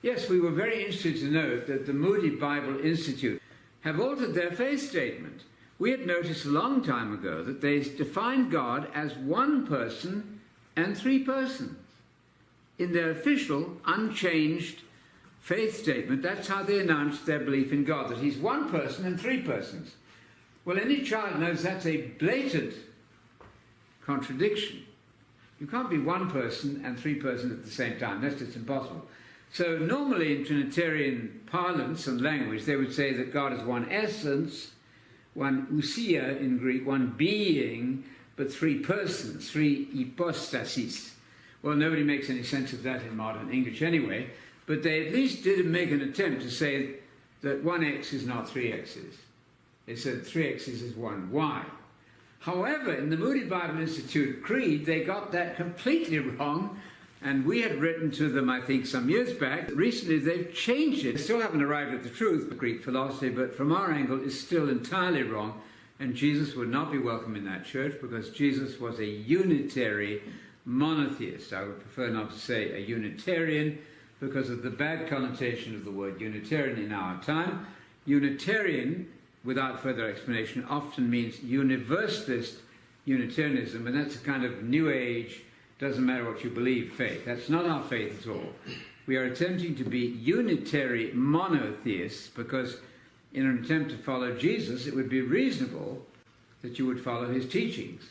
Yes, we were very interested to note that the Moody Bible Institute have altered their faith statement. We had noticed a long time ago that they defined God as one person and three persons. In their official, unchanged faith statement, that's how they announced their belief in God, that he's one person and three persons. Well, any child knows that's a blatant contradiction. You can't be one person and three persons at the same time. That's just impossible. So normally in Trinitarian parlance and language, they would say that God is one essence, one ousia in Greek, one being, but three persons, three hypostases. Well, nobody makes any sense of that in modern English anyway, but they at least did make an attempt to say that one X is not three X's. They said three X's is one Y. However, in the Moody Bible Institute Creed, they got that completely wrong, and we had written to them, I think, some years back. Recently, they've changed it. They still haven't arrived at the truth of Greek philosophy, but from our angle, it's still entirely wrong, and Jesus would not be welcome in that church because Jesus was a unitary monotheist. I would prefer not to say a Unitarian because of the bad connotation of the word Unitarian in our time. Unitarian, without further explanation, often means universalist Unitarianism, and that's a kind of New Age, doesn't matter what you believe faith. That's not our faith at all. We are attempting to be unitary monotheists because in an attempt to follow Jesus, it would be reasonable that you would follow his teachings.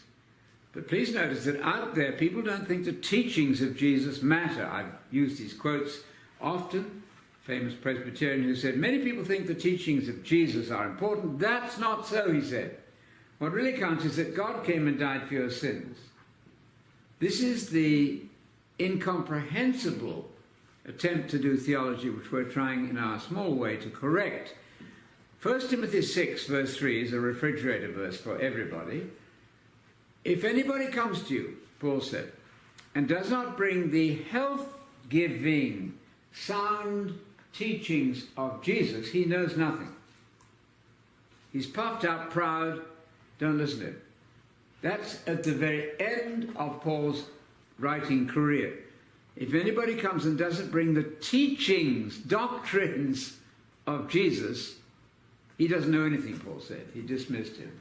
But please notice that out there, people don't think the teachings of Jesus matter. I've used these quotes often. Famous Presbyterian who said, many people think the teachings of Jesus are important. That's not so, he said. What really counts is that God came and died for your sins. This is the incomprehensible attempt to do theology which we're trying in our small way to correct. 1 Timothy 6 verse 3 is a refrigerator verse for everybody. If anybody comes to you, Paul said, and does not bring the health-giving, sound teachings of Jesus, he knows nothing. He's puffed up, proud, don't listen to him. That's at the very end of Paul's writing career. If anybody comes and doesn't bring the teachings, doctrines of Jesus, he doesn't know anything, Paul said. He dismissed him.